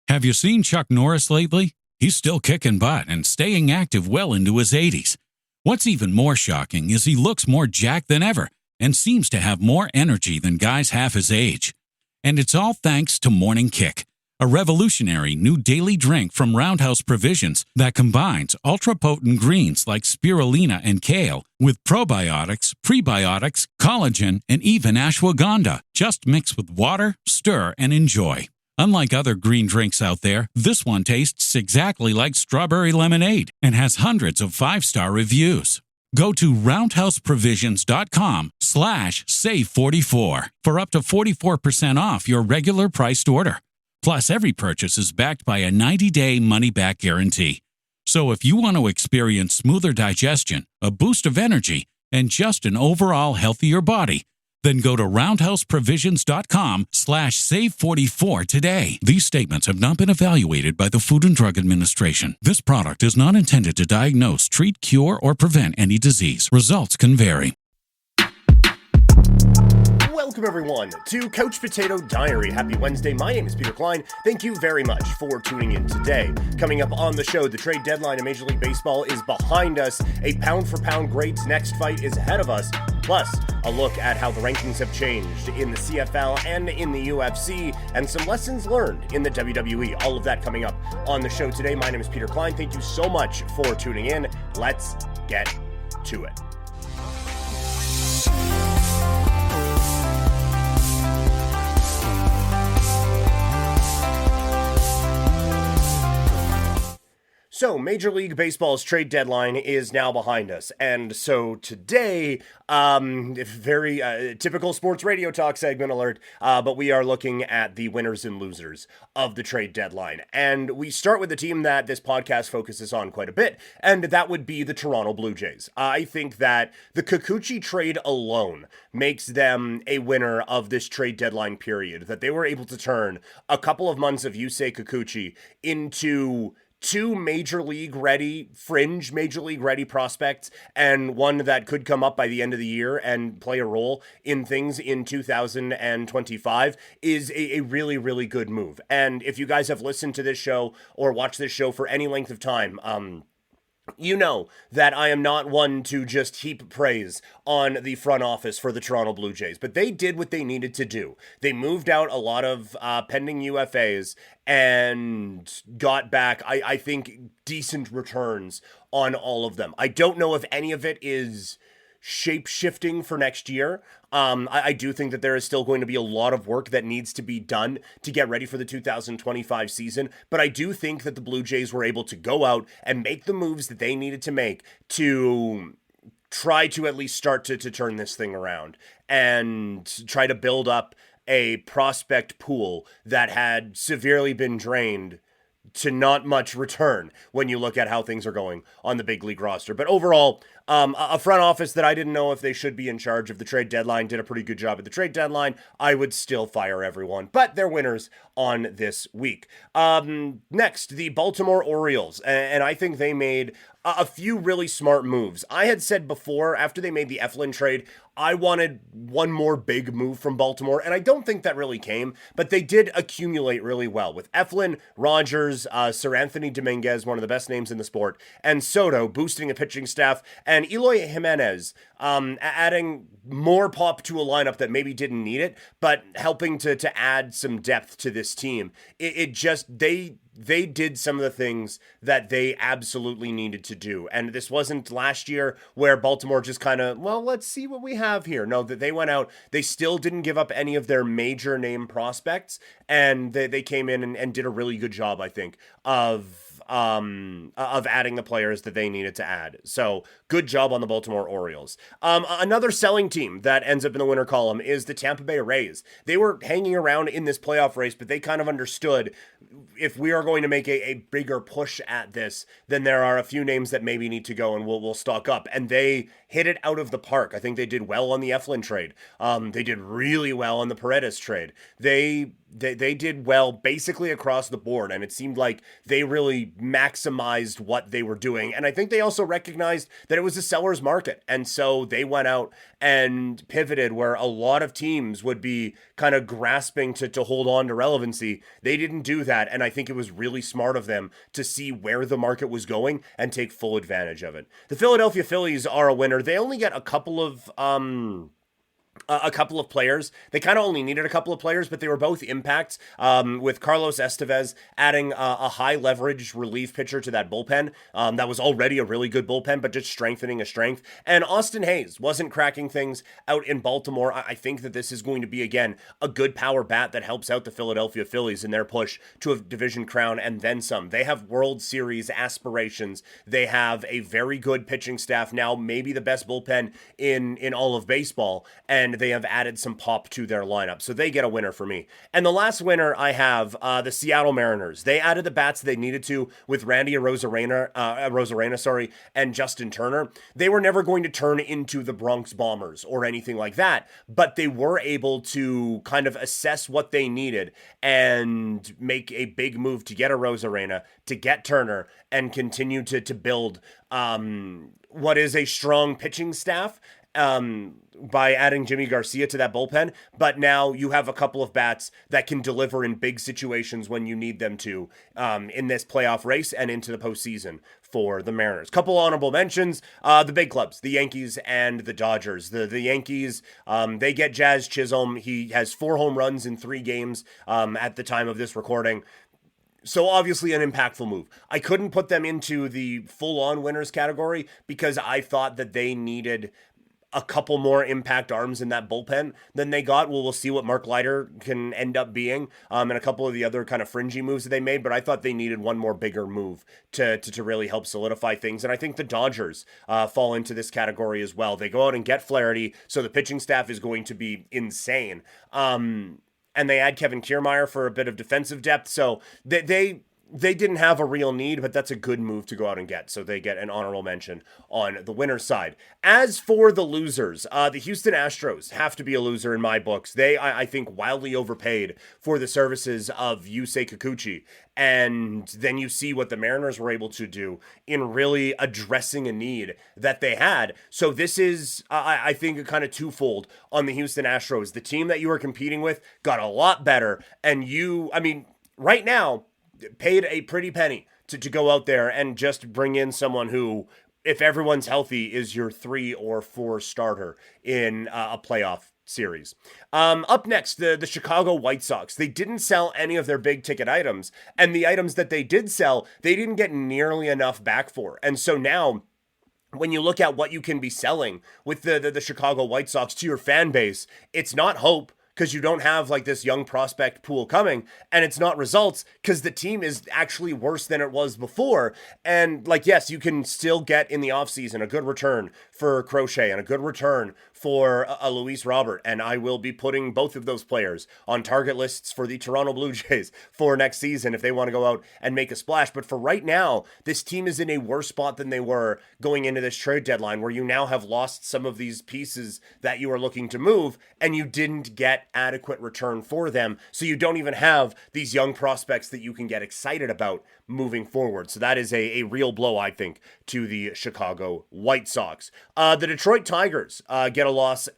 Have you seen Chuck Norris lately? He's still kicking butt and staying active well into his 80s. What's even more shocking is he looks more jacked than ever and seems to have more energy than guys half his age. And it's all thanks to Morning Kick, a revolutionary new daily drink from Roundhouse Provisions that combines ultra-potent greens like spirulina and kale with probiotics, prebiotics, collagen, and even ashwagandha. Just mix with water, stir, and enjoy. Unlike other green drinks out there, this one tastes exactly like strawberry lemonade and has hundreds of 5-star reviews. Go to roundhouseprovisions.com/save44 for up to 44% off your regular priced order. Plus, every purchase is backed by a 90-day money-back guarantee. So if you want to experience smoother digestion, a boost of energy, and just an overall healthier body, then go to roundhouseprovisions.com/save44 today. These statements have not been evaluated by the Food and Drug Administration. This product is not intended to diagnose, treat, cure, or prevent any disease. Results can vary. Welcome, everyone, to Couch Potato Diary. Happy Wednesday. My name is Peter Klein. Thank you very much for tuning in today. Coming up on the show, the trade deadline in Major League Baseball is behind us. A pound-for-pound greats next fight is ahead of us. Plus, a look at how the rankings have changed in the CFL and in the UFC, and some lessons learned in the WWE. All of that coming up on the show today. My name is Peter Klein. Thank you so much for tuning in. Let's get to it. So, Major League Baseball's trade deadline is now behind us, and so today, very typical sports radio talk segment alert, but we are looking at the winners and losers of the trade deadline, and we start with the team that this podcast focuses on quite a bit, and that would be the Toronto Blue Jays. I think that the Kikuchi trade alone makes them a winner of this trade deadline period, that they were able to turn a couple of months of Yusei Kikuchi into two fringe major league ready prospects, and one that could come up by the end of the year and play a role in things in 2025 is a really, really good move. And if you guys have listened to this show or watched this show for any length of time, you know that I am not one to just heap praise on the front office for the Toronto Blue Jays, but they did what they needed to do. They moved out a lot of pending UFAs and got back, I think, decent returns on all of them. I don't know if any of it is shape-shifting for next year. I do think that there is still going to be a lot of work that needs to be done to get ready for the 2025 season, but I do think that the Blue Jays were able to go out and make the moves that they needed to make to try to at least start to turn this thing around and try to build up a prospect pool that had severely been drained to not much return when you look at how things are going on the big league roster. But overall, a front office that I didn't know if they should be in charge of the trade deadline did a pretty good job at the trade deadline. I would still fire everyone, but they're winners on this week. Next, the Baltimore Orioles, and I think they made a few really smart moves. I had said before, after they made the Eflin trade, I wanted one more big move from Baltimore, and I don't think that really came, but they did accumulate really well with Eflin, Rogers, Sir Anthony Dominguez, one of the best names in the sport, and Soto boosting a pitching staff, and Eloy Jimenez adding more pop to a lineup that maybe didn't need it, but helping to add some depth to this team. They did some of the things that they absolutely needed to do. And this wasn't last year where Baltimore just kind of, well, let's see what we have here. No, that they went out, they still didn't give up any of their major name prospects, and they came in and did a really good job, I think, of adding the players that they needed to add. So good job on the Baltimore Orioles. Another selling team that ends up in the winner column is the Tampa Bay Rays. They were hanging around in this playoff race, but they kind of understood if we are going to make a bigger push at this, then there are a few names that maybe need to go and we'll stock up. And they hit it out of the park. I think they did well on the Eflin trade. They did really well on the Paredes trade. They they did well basically across the board, and it seemed like they really maximized what they were doing. And I think they also recognized that it was a seller's market, and so they went out and pivoted where a lot of teams would be kind of grasping to hold on to relevancy. They didn't do that, and I think it was really smart of them to see where the market was going and take full advantage of it. The Philadelphia Phillies are a winner. They only get a couple of players. They kind of only needed a couple of players, but they were both impacts, with Carlos Estevez adding a high leverage relief pitcher to that bullpen. That was already a really good bullpen, but just strengthening a strength. And Austin Hayes wasn't cracking things out in Baltimore. I think that this is going to be, again, a good power bat that helps out the Philadelphia Phillies in their push to a division crown and then some. They have World Series aspirations. They have a very good pitching staff now, maybe the best bullpen in all of baseball, and they have added some pop to their lineup. So they get a winner for me. And the last winner I have, the Seattle Mariners. They added the bats they needed to with Randy Arozarena, and Justin Turner. They were never going to turn into the Bronx Bombers or anything like that, but they were able to kind of assess what they needed and make a big move to get Arozarena, to get Turner, and continue to build what is a strong pitching staff by adding Jimmy Garcia to that bullpen. But now you have a couple of bats that can deliver in big situations when you need them to, in this playoff race and into the postseason for the Mariners. Couple honorable mentions, the big clubs, the Yankees and the Dodgers. The Yankees, they get Jazz Chisholm. He has 4 home runs in 3 games at the time of this recording. So obviously an impactful move. I couldn't put them into the full-on winners category because I thought that they needed a couple more impact arms in that bullpen than they got. Well, we'll see what Mark Leiter can end up being, and a couple of the other kind of fringy moves that they made, but I thought they needed one more bigger move to really help solidify things. And I think the Dodgers fall into this category as well. They go out and get Flaherty, so the pitching staff is going to be insane. And they add Kevin Kiermaier for a bit of defensive depth, so they didn't have a real need, but that's a good move to go out and get. So they get an honorable mention on the winner's side. As for the losers, the Houston Astros have to be a loser in my books. They, I think, wildly overpaid for the services of Yusei Kikuchi. And then you see what the Mariners were able to do in really addressing a need that they had. So this is, I think, a kind of twofold on the Houston Astros. The team that you were competing with got a lot better. And right now, paid a pretty penny to go out there and just bring in someone who, if everyone's healthy, is your 3 or 4 starter in a playoff series. Up next, the Chicago White Sox. They didn't sell any of their big ticket items, and the items that they did sell, they didn't get nearly enough back for. And so now, when you look at what you can be selling with the Chicago White Sox to your fan base, it's not hope, because you don't have like this young prospect pool coming, and it's not results because the team is actually worse than it was before. And like, yes, you can still get in the offseason a good return for Crochet and a good return for a Luis Robert, and I will be putting both of those players on target lists for the Toronto Blue Jays for next season if they want to go out and make a splash. But for right now, this team is in a worse spot than they were going into this trade deadline, where you now have lost some of these pieces that you are looking to move, and you didn't get adequate return for them. So you don't even have these young prospects that you can get excited about moving forward. So that is a real blow, I think, to the Chicago White Sox. The Detroit Tigers get a loss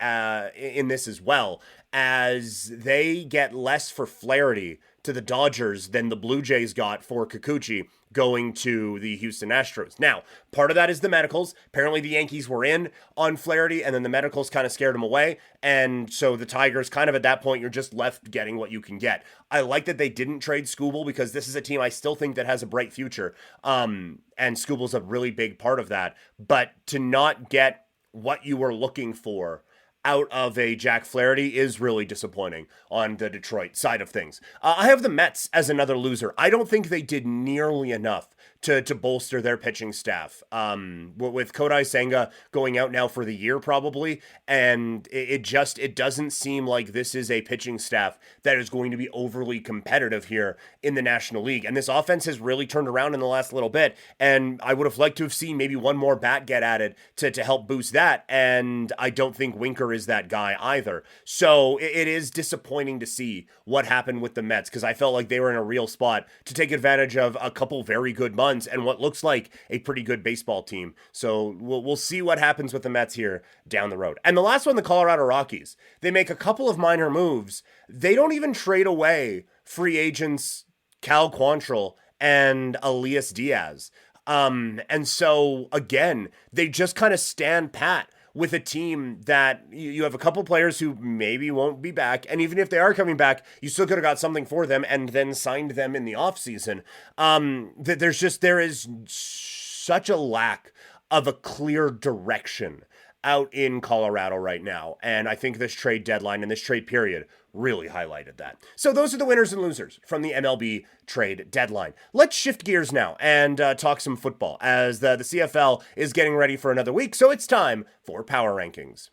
in this as well, as they get less for Flaherty to the Dodgers than the Blue Jays got for Kikuchi going to the Houston Astros. Now, part of that is the medicals. Apparently the Yankees were in on Flaherty, and then the medicals kind of scared him away. And so the Tigers, kind of at that point, you're just left getting what you can get. I like that they didn't trade Skubal, because this is a team I still think that has a bright future. And Skubal's a really big part of that. But to not get what you were looking for out of a Jack Flaherty is really disappointing on the Detroit side of things. I have the Mets as another loser. I don't think they did nearly enough to bolster their pitching staff. With Kodai Senga going out now for the year probably, and it doesn't seem like this is a pitching staff that is going to be overly competitive here in the National League. And this offense has really turned around in the last little bit, and I would have liked to have seen maybe one more bat get added to help boost that, and I don't think Winker is that guy either. So it is disappointing to see what happened with the Mets, because I felt like they were in a real spot to take advantage of a couple very good months and what looks like a pretty good baseball team. So we'll see what happens with the Mets here down the road. And the last one, the Colorado Rockies. They make a couple of minor moves. They don't even trade away free agents Cal Quantrill and Elias Diaz. And so, again, they just kind of stand pat with a team that you have a couple players who maybe won't be back. And even if they are coming back, you still could have got something for them and then signed them in the offseason. There is such a lack of a clear direction out in Colorado right now. And I think this trade deadline and this trade period really highlighted that. So those are the winners and losers from the MLB Trade Deadline. Let's shift gears now and talk some football, as the CFL is getting ready for another week. So it's time for Power Rankings.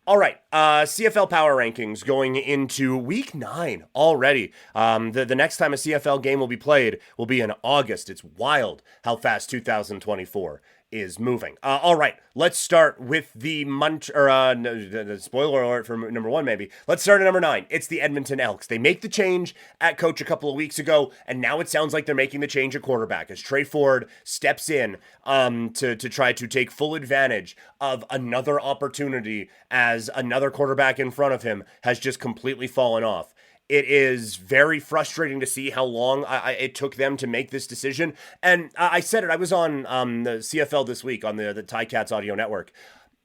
All right, CFL Power Rankings going into week 9 already. The next time a CFL game will be played will be in August. It's wild how fast 2024 is moving. All right, let's start with the spoiler alert for number 1, maybe. Let's start at number 9. It's the Edmonton Elks. They make the change at coach a couple of weeks ago, and now it sounds like they're making the change at quarterback as Trey Ford steps in to try to take full advantage of another opportunity, as another quarterback in front of him has just completely fallen off. It is very frustrating to see how long it took them to make this decision. And I said it, I was on the CFL this week on the Ticats audio network.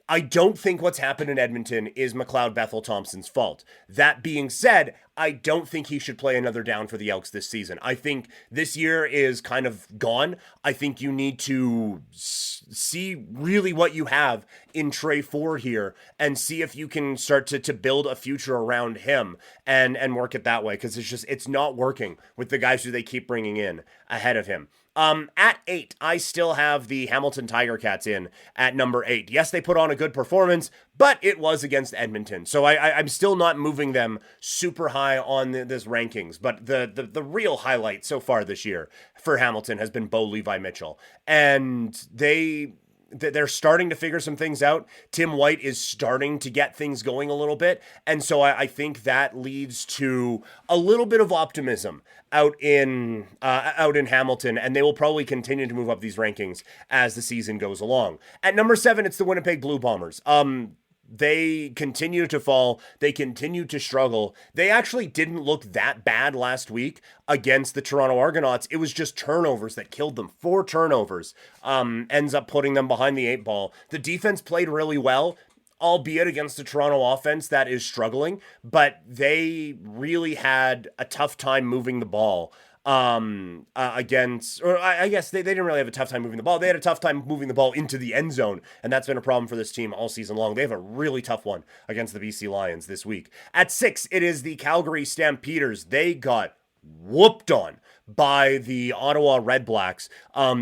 I don't think what's happened in Edmonton is McLeod Bethel Thompson's fault. That being said, I don't think he should play another down for the Elks this season. I think this year is kind of gone. I think you need to see really what you have in Trey Ford here and see if you can start to build a future around him and work it that way, because it's not working with the guys who they keep bringing in ahead of him. At 8, I still have the Hamilton Tiger Cats in at number 8. Yes, they put on a good performance, but it was against Edmonton. So I'm still not moving them super high on this rankings. But the real highlight so far this year for Hamilton has been Bo Levi Mitchell. And they're starting to figure some things out. Tim White is starting to get things going a little bit. And so I think that leads to a little bit of optimism out in Hamilton, and they will probably continue to move up these rankings as the season goes along. At number 7, it's the Winnipeg Blue Bombers. They continue to fall. They continue to struggle. They actually didn't look that bad last week against the Toronto Argonauts. It was just turnovers that killed them. 4 turnovers ends up putting them behind the 8 ball. The defense played really well, albeit against the Toronto offense that is struggling, but they really had a tough time moving the ball I guess they didn't really have a tough time moving the ball. They had a tough time moving the ball into the end zone, and that's been a problem for this team all season long. They have a really tough one against the BC Lions this week. At 6, it is the Calgary Stampeders. They got whooped on by the Ottawa Red Blacks.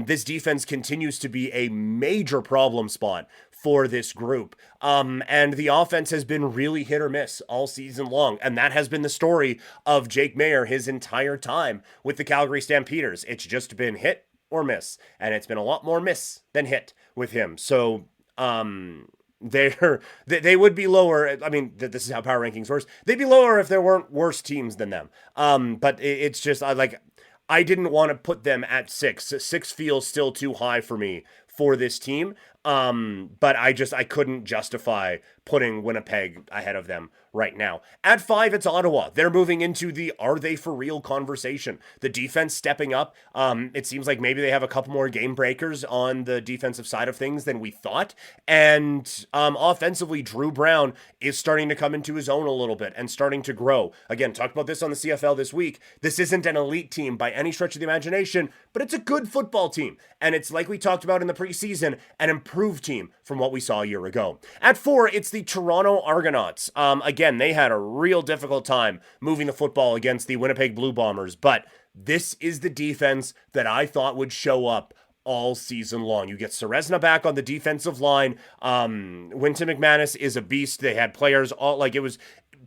This defense continues to be a major problem spot for this group. And the offense has been really hit or miss all season long. And that has been the story of Jake Maier his entire time with the Calgary Stampeders. It's just been hit or miss. And it's been a lot more miss than hit with him. So, they would be lower. I mean, this is how power rankings works. They'd be lower if there weren't worse teams than them. But it's just, I didn't want to put them at 6. 6 feels still too high for me for this team. But I couldn't justify putting Winnipeg ahead of them right now. At 5, it's Ottawa. They're moving into the are they for real conversation. The defense stepping up. It seems like maybe they have a couple more game breakers on the defensive side of things than we thought. And offensively, Drew Brown is starting to come into his own a little bit and starting to grow. Again, talked about this on the CFL this week. This isn't an elite team by any stretch of the imagination, but it's a good football team. And it's like we talked about in the preseason, an improved team from what we saw a year ago. At 4, it's the Toronto Argonauts. Again, they had a real difficult time moving the football against the Winnipeg Blue Bombers, but this is the defense that I thought would show up all season long. You get Serezna back on the defensive line. Wynton McManus is a beast. They had players it was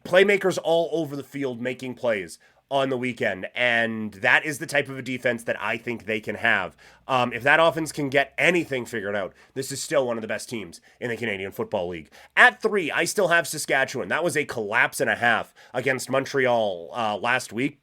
playmakers all over the field making plays on the weekend, and that is the type of a defense that I think they can have. If that offense can get anything figured out, this is still one of the best teams in the Canadian Football League. At 3, I still have Saskatchewan. That was a collapse and a half against Montreal last week,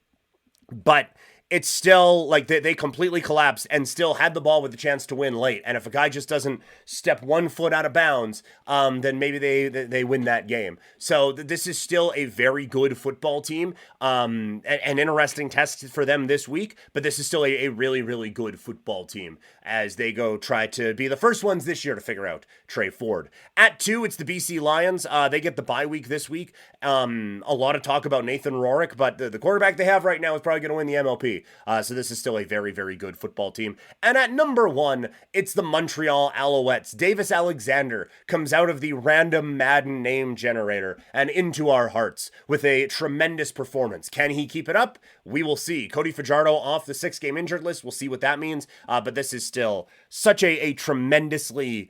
but it's still like they completely collapsed and still had the ball with the chance to win late. And if a guy just doesn't step 1 foot out of bounds, then maybe they win that game. So this is still a very good football team. An interesting test for them this week, but this is still a really, really good football team as they go try to be the first ones this year to figure out Trey Ford. At 2, it's the BC Lions. They get the bye week this week. A lot of talk about Nathan Rourke, but the quarterback they have right now is probably going to win the MLP. So this is still a very, very good football team. And at number 1, it's the Montreal Alouettes. Davis Alexander comes out of the random Madden name generator and into our hearts with a tremendous performance. Can he keep it up? We will see. Cody Fajardo off the 6-game injured list. We'll see what that means. But this is still such a tremendously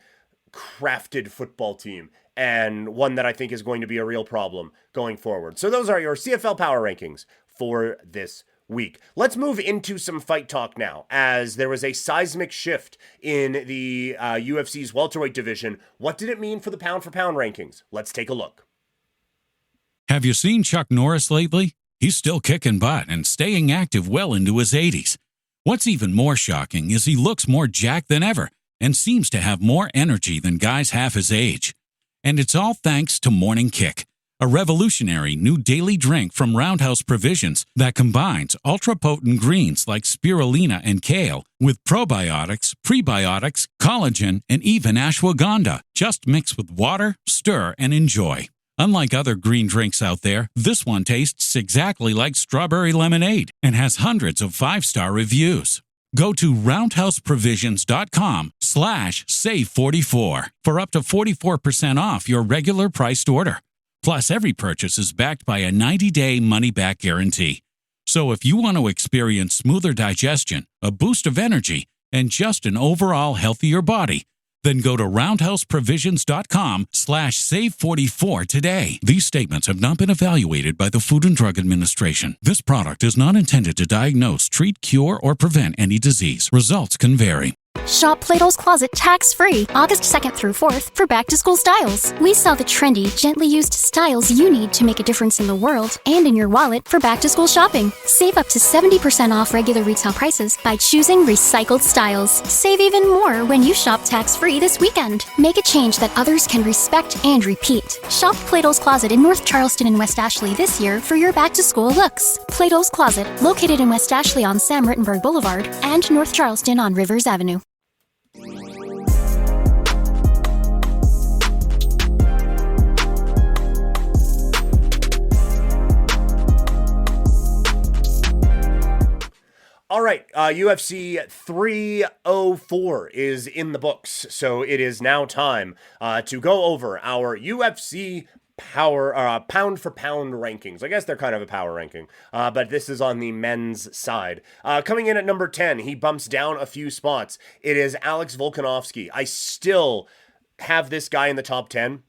crafted football team, and one that I think is going to be a real problem going forward. So those are your CFL Power Rankings for this week. Let's move into some fight talk now, as there was a seismic shift in the UFC's welterweight division. What did it mean for the pound-for-pound rankings? Let's take a look. Have you seen Chuck Norris lately? He's still kicking butt and staying active well into his 80s. What's even more shocking is he looks more jacked than ever and seems to have more energy than guys half his age. And it's all thanks to Morning Kick, a revolutionary new daily drink from Roundhouse Provisions that combines ultra-potent greens like spirulina and kale with probiotics, prebiotics, collagen, and even ashwagandha. Just mix with water, stir, and enjoy. Unlike other green drinks out there, this one tastes exactly like strawberry lemonade and has hundreds of 5-star reviews. Go to roundhouseprovisions.com/save44 for up to 44% off your regular priced order. Plus, every purchase is backed by a 90-day money-back guarantee. So if you want to experience smoother digestion, a boost of energy, and just an overall healthier body, then go to roundhouseprovisions.com/save44 today. These statements have not been evaluated by the Food and Drug Administration. This product is not intended to diagnose, treat, cure, or prevent any disease. Results can vary. Shop Plato's Closet tax-free August 2nd through 4th for back-to-school styles. We sell the trendy, gently used styles you need to make a difference in the world and in your wallet for back-to-school shopping. Save up to 70% off regular retail prices by choosing recycled styles. Save even more when you shop tax-free this weekend. Make a change that others can respect and repeat. Shop Plato's Closet in North Charleston and West Ashley this year for your back-to-school looks. Plato's Closet, located in West Ashley on Sam Rittenberg Boulevard and North Charleston on Rivers Avenue. All right, UFC 304 is in the books, so it is now time to go over our UFC pound for pound rankings. I guess they're kind of a power ranking, but this is on the men's side. Coming in at number 10, he bumps down a few spots. It is Alex Volkanovski. I still have this guy in the top 10.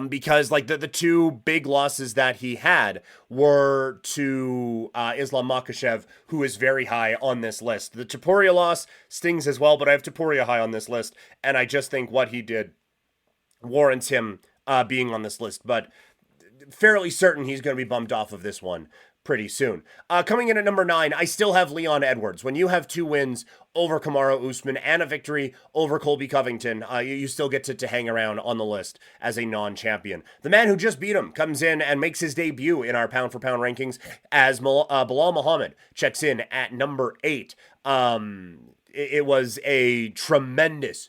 Because like the two big losses that he had were to Islam Makhachev, who is very high on this list. The Topuria loss stings as well, but I have Topuria high on this list, and I just think what he did warrants him being on this list. But fairly certain he's going to be bumped off of this one pretty soon. Coming in at number 9, I still have Leon Edwards. When you have 2 wins over Kamaru Usman and a victory over Colby Covington, you still get to hang around on the list as a non-champion. The man who just beat him comes in and makes his debut in our pound-for-pound rankings as Bilal Muhammad checks in at number 8. It was a tremendous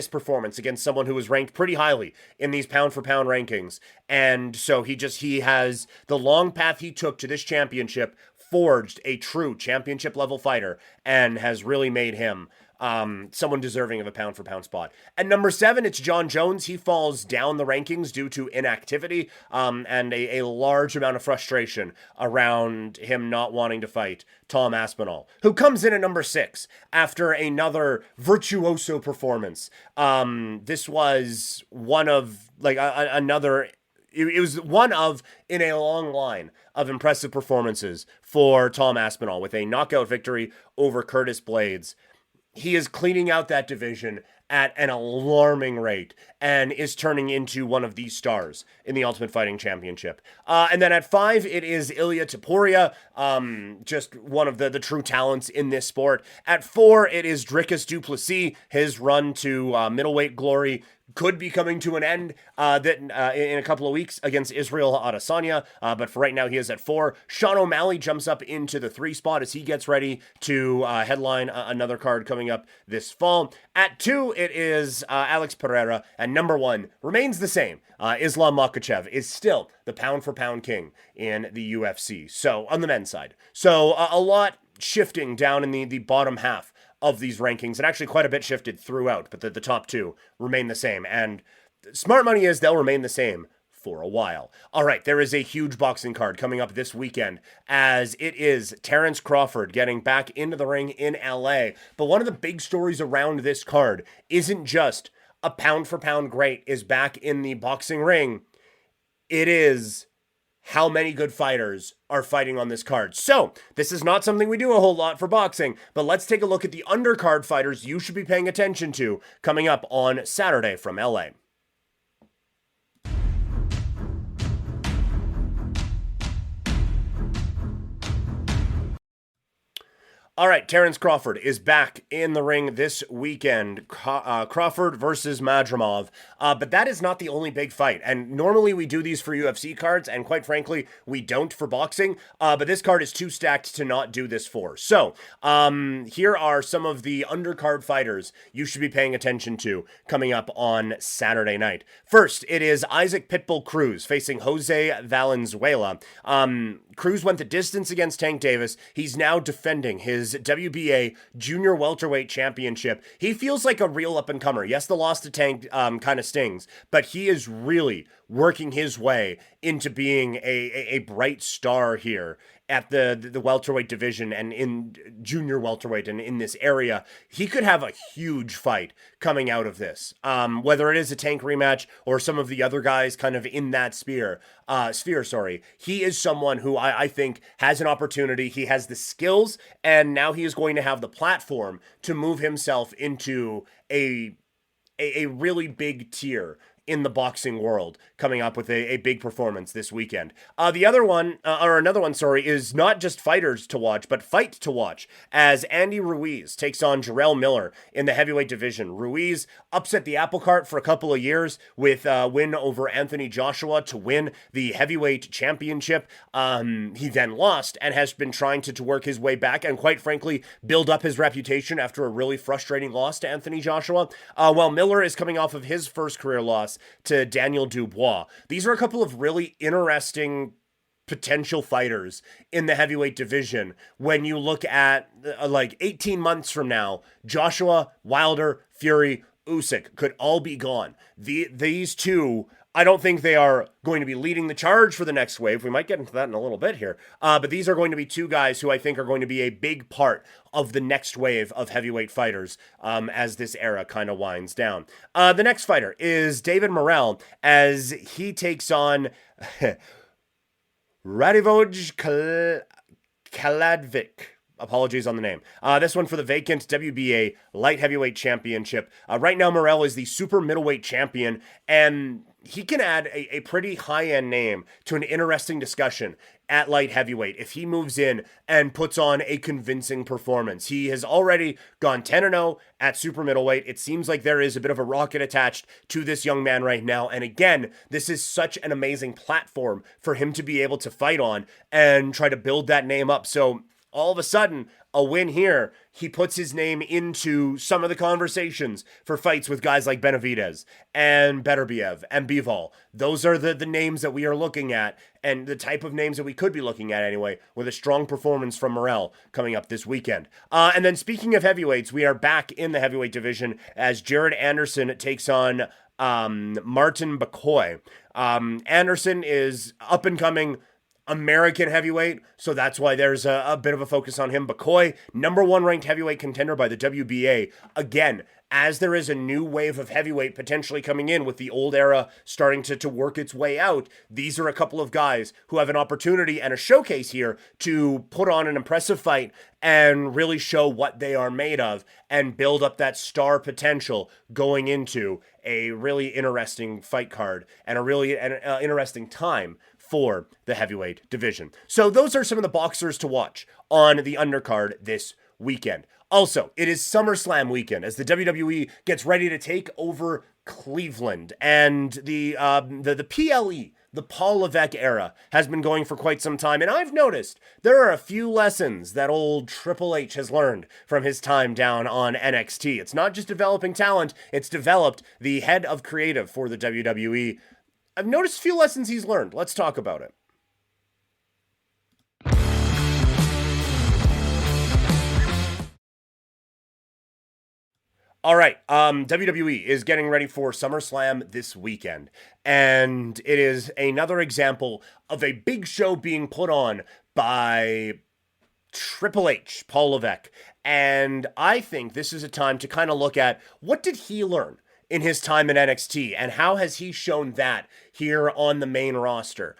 performance against someone who was ranked pretty highly in these pound-for-pound rankings. And so he has the long path he took to this championship, forged a true championship-level fighter, and has really made him someone deserving of a pound-for-pound spot. At number 7, it's John Jones. He falls down the rankings due to inactivity and a large amount of frustration around him not wanting to fight Tom Aspinall, who comes in at number 6 after another virtuoso performance. This was one of, like, another... It was one of in a long line of impressive performances for Tom Aspinall with a knockout victory over Curtis Blades. He is cleaning out that division at an alarming rate and is turning into one of the stars in the Ultimate Fighting Championship. And then at 5, it is Ilya Taporia, just one of the true talents in this sport. At 4, it is Dricus du Plessis. His run to middleweight glory could be coming to an end in a couple of weeks against Israel Adesanya, but for right now he is at 4. Sean O'Malley jumps up into the 3 spot as he gets ready to headline another card coming up this fall. At 2, it is Alex Pereira, and number 1 remains the same. Islam Makhachev is still the pound-for-pound king in the UFC, so on the men's side. So a lot shifting down in the bottom half of these rankings, and actually quite a bit shifted throughout, but the top 2 remain the same, and smart money is they'll remain the same for a while. All right, there is a huge boxing card coming up this weekend, as it is Terence Crawford getting back into the ring in LA, but one of the big stories around this card isn't just a pound-for-pound great is back in the boxing ring. It is how many good fighters are fighting on this card. So, this is not something we do a whole lot for boxing, but let's take a look at the undercard fighters you should be paying attention to coming up on Saturday from LA. All right, Terence Crawford is back in the ring this weekend. Crawford versus Madrimov. But that is not the only big fight. And normally we do these for UFC cards, and quite frankly, we don't for boxing. But this card is too stacked to not do this for. So, here are some of the undercard fighters you should be paying attention to coming up on Saturday night. First, it is Isaac Pitbull Cruz facing Jose Valenzuela. Cruz went the distance against Tank Davis. He's now defending his WBA Junior Welterweight Championship. He feels like a real up-and-comer. Yes, the loss to Tank kind of stings, but he is really working his way into being a bright star here at the welterweight division and in junior welterweight and in this area. He could have a huge fight coming out of this, whether it is a Tank rematch or some of the other guys kind of in that sphere. He is someone who I think has an opportunity. He has the skills, and now he is going to have the platform to move himself into a really big tier in the boxing world, coming up with a big performance this weekend. Another one, is not just fighters to watch, but fight to watch, as Andy Ruiz takes on Jarrell Miller in the heavyweight division. Ruiz upset the apple cart for a couple of years with a win over Anthony Joshua to win the heavyweight championship. He then lost and has been trying to work his way back and, quite frankly, build up his reputation after a really frustrating loss to Anthony Joshua, while Miller is coming off of his first career loss to Daniel Dubois. These are a couple of really interesting potential fighters in the heavyweight division. When you look at 18 months from now, Joshua, Wilder, Fury, Usyk could all be gone. These two, I don't think they are going to be leading the charge for the next wave. We might get into that in a little bit here. But these are going to be two guys who I think are going to be a big part of the next wave of heavyweight fighters as this era kind of winds down. The next fighter is David Morrell, as he takes on Radivoj Kaladvik. Apologies on the name. This one for the vacant WBA light heavyweight championship. Right now, Morrell is the super middleweight champion, and he can add a pretty high-end name to an interesting discussion at light heavyweight if he moves in and puts on a convincing performance. He has already gone 10-0 at super middleweight. It seems like there is a bit of a rocket attached to this young man right now. And again, this is such an amazing platform for him to be able to fight on and try to build that name up. So all of a sudden, a win here, he puts his name into some of the conversations for fights with guys like Benavidez and Beterbiev and Bivol. Those are the names that we are looking at, and the type of names that we could be looking at anyway, with a strong performance from Morrell coming up this weekend. And then speaking of heavyweights, we are back in the heavyweight division as Jared Anderson takes on Martin Bakoy. Anderson is up and coming American heavyweight, so that's why there's a bit of a focus on him. Bakoy, number 1 ranked heavyweight contender by the WBA. Again, as there is a new wave of heavyweight potentially coming in with the old era starting to work its way out, these are a couple of guys who have an opportunity and a showcase here to put on an impressive fight and really show what they are made of and build up that star potential going into a really interesting fight card and a really interesting time for the heavyweight division. So those are some of the boxers to watch on the undercard this weekend. Also, it is SummerSlam weekend as the WWE gets ready to take over Cleveland, and the PLE, the Paul Levesque era, has been going for quite some time, and I've noticed there are a few lessons that old Triple H has learned from his time down on NXT. It's not just developing talent, it's developed the head of creative for the WWE. I've noticed a few lessons he's learned. Let's talk about it. All right, WWE is getting ready for SummerSlam this weekend, and it is another example of a big show being put on by Triple H, Paul Levesque, and I think this is a time to kind of look at what did he learn in his time in NXT, and how has he shown that here on the main roster?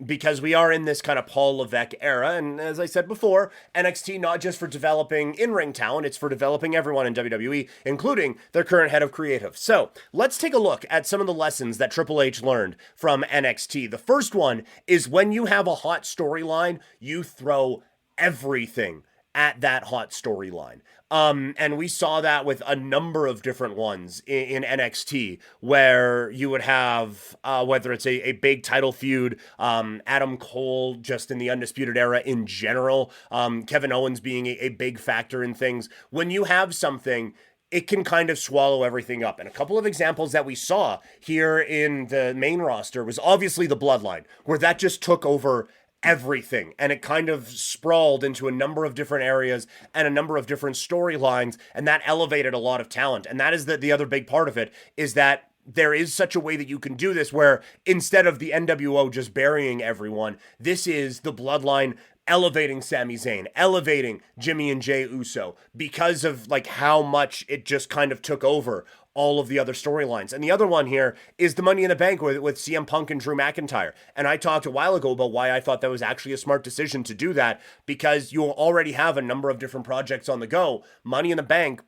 Because we are in this kind of Paul Levesque era, and as I said before, NXT not just for developing in-ring talent, it's for developing everyone in WWE, including their current head of creative. So, let's take a look at some of the lessons that Triple H learned from NXT. The first one is when you have a hot storyline, you throw everything at that hot storyline. And we saw that with a number of different ones in NXT, where you would have, whether it's a big title feud, Adam Cole just in the Undisputed Era in general, Kevin Owens being a big factor in things. When you have something, it can kind of swallow everything up. And a couple of examples that we saw here in the main roster was obviously the Bloodline, where that just took over everything, and it kind of sprawled into a number of different areas and a number of different storylines, and that elevated a lot of talent. And that is the other big part of it, is that there is such a way that you can do this, where instead of the NWO just burying everyone, this is the Bloodline elevating Sami Zayn, elevating Jimmy and Jey Uso, because of like how much it just kind of took over all of the other storylines. And the other one here is the Money in the Bank with CM Punk and Drew McIntyre. And I talked a while ago about why I thought that was actually a smart decision to do that, because you'll already have a number of different projects on the go. Money in the Bank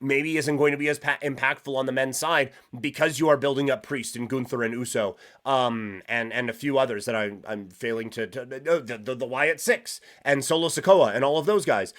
maybe isn't going to be as impactful on the men's side, because you are building up Priest and Gunther and Uso, and a few others that I'm failing to the Wyatt Six and Solo Sikoa and all of those guys.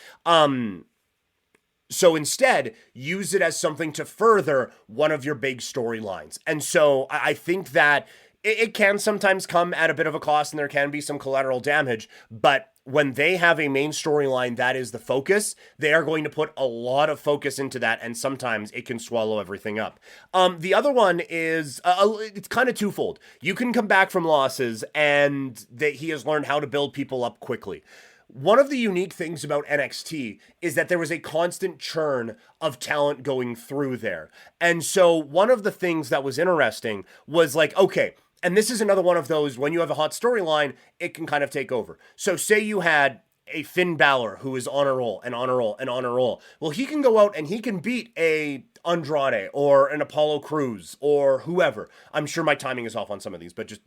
So instead, use it as something to further one of your big storylines. And so I think that it can sometimes come at a bit of a cost, and there can be some collateral damage, but when they have a main storyline that is the focus, they are going to put a lot of focus into that, and sometimes it can swallow everything up. The other one is, it's kind of twofold. You can come back from losses, and that he has learned how to build people up quickly. One of the unique things about NXT is that there was a constant churn of talent going through there. And so one of the things that was interesting was like, okay, and this is another one of those, when you have a hot storyline, it can kind of take over. So say you had a Finn Balor who is on a roll and on a roll and on a roll. Well, he can go out and he can beat a Andrade or an Apollo Crews or whoever. I'm sure my timing is off on some of these, but just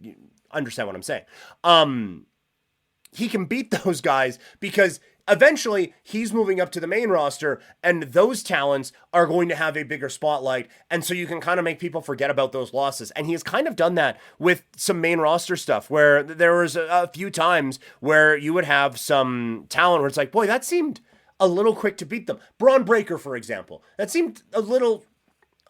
understand what I'm saying. He can beat those guys because eventually he's moving up to the main roster, and those talents are going to have a bigger spotlight. And so you can kind of make people forget about those losses. And he has kind of done that with some main roster stuff, where there was a few times where you would have some talent where it's like, boy, that seemed a little quick to beat them. Braun Breaker, for example, that seemed a little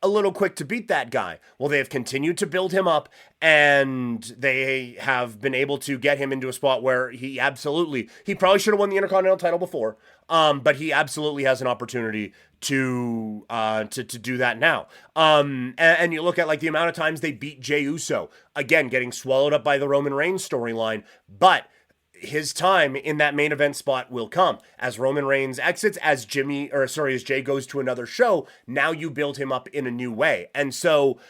a little quick to beat that guy. Well, they have continued to build him up, and they have been able to get him into a spot where he probably should have won the Intercontinental title before, but he absolutely has an opportunity to do that now. And you look at like the amount of times they beat Jey Uso, again, getting swallowed up by the Roman Reigns storyline, but his time in that main event spot will come as Roman Reigns exits, as Jey goes to another show. Now you build him up in a new way. And so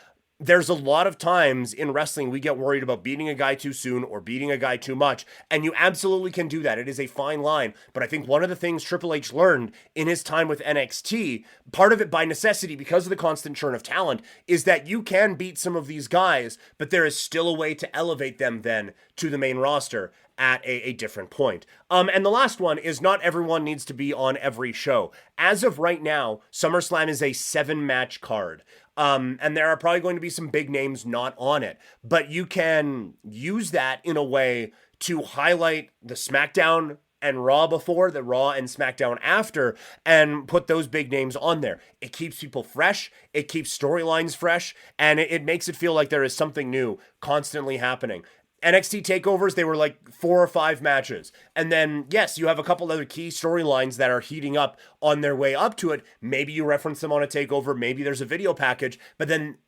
there's a lot of times in wrestling we get worried about beating a guy too soon or beating a guy too much, and you absolutely can do that. It is a fine line, but I think one of the things Triple H learned in his time with NXT, part of it by necessity because of the constant churn of talent, is that you can beat some of these guys, but there is still a way to elevate them then to the main roster at a different point. And the last one is not everyone needs to be on every show. As of right now, SummerSlam is a 7-match card. And there are probably going to be some big names not on it, but you can use that in a way to highlight the SmackDown and Raw before, the Raw and SmackDown after, and put those big names on there. It keeps people fresh, it keeps storylines fresh, and it makes it feel like there is something new constantly happening. NXT takeovers, they were like 4 or 5 matches. And then, yes, you have a couple other key storylines that are heating up on their way up to it. Maybe you reference them on a takeover. Maybe there's a video package. But then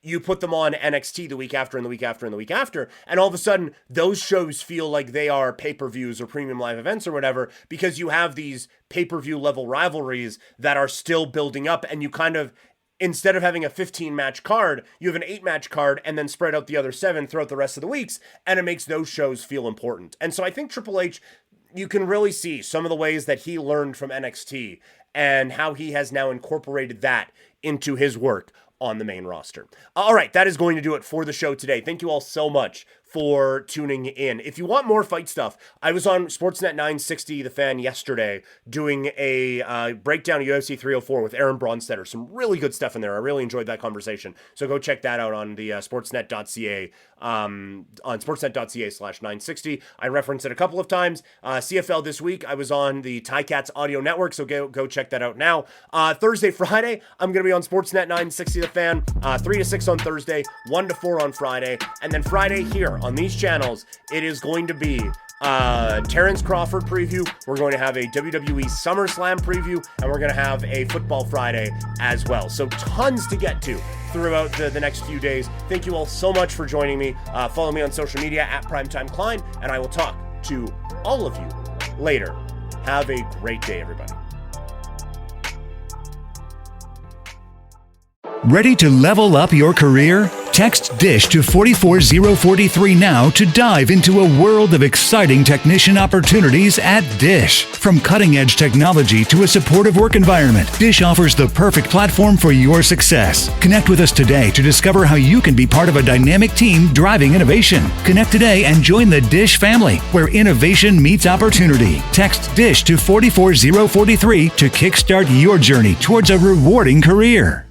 you put them on NXT the week after and the week after and the week after. And all of a sudden, those shows feel like they are pay-per-views or premium live events or whatever, because you have these pay-per-view level rivalries that are still building up. And you kind of, instead of having a 15-match card, you have an 8-match card and then spread out the other 7 throughout the rest of the weeks, and it makes those shows feel important. And so I think Triple H, you can really see some of the ways that he learned from NXT and how he has now incorporated that into his work on the main roster. All right, that is going to do it for the show today. Thank you all so much for tuning in. If you want more fight stuff, I was on Sportsnet 960, The Fan, yesterday doing a breakdown of UFC 304 with Aaron Bronstetter. Some really good stuff in there. I really enjoyed that conversation. So go check that out on the sportsnet.ca, on sportsnet.ca/960. I referenced it a couple of times. CFL this week, I was on the Ticats Audio Network, so go check that out now. Thursday, Friday, I'm going to be on Sportsnet 960, The Fan, 3 to 6 on Thursday, 1 to 4 on Friday, and then Friday here on these channels, it is going to be Terence Crawford preview. We're going to have a WWE SummerSlam preview, and we're going to have a Football Friday as well. So tons to get to throughout the next few days. Thank you all so much for joining me. Follow me on social media at Primetime Klein, and I will talk to all of you later. Have a great day, everybody. Ready to level up your career? Text DISH to 44043 now to dive into a world of exciting technician opportunities at DISH. From cutting-edge technology to a supportive work environment, DISH offers the perfect platform for your success. Connect with us today to discover how you can be part of a dynamic team driving innovation. Connect today and join the DISH family, where innovation meets opportunity. Text DISH to 44043 to kickstart your journey towards a rewarding career.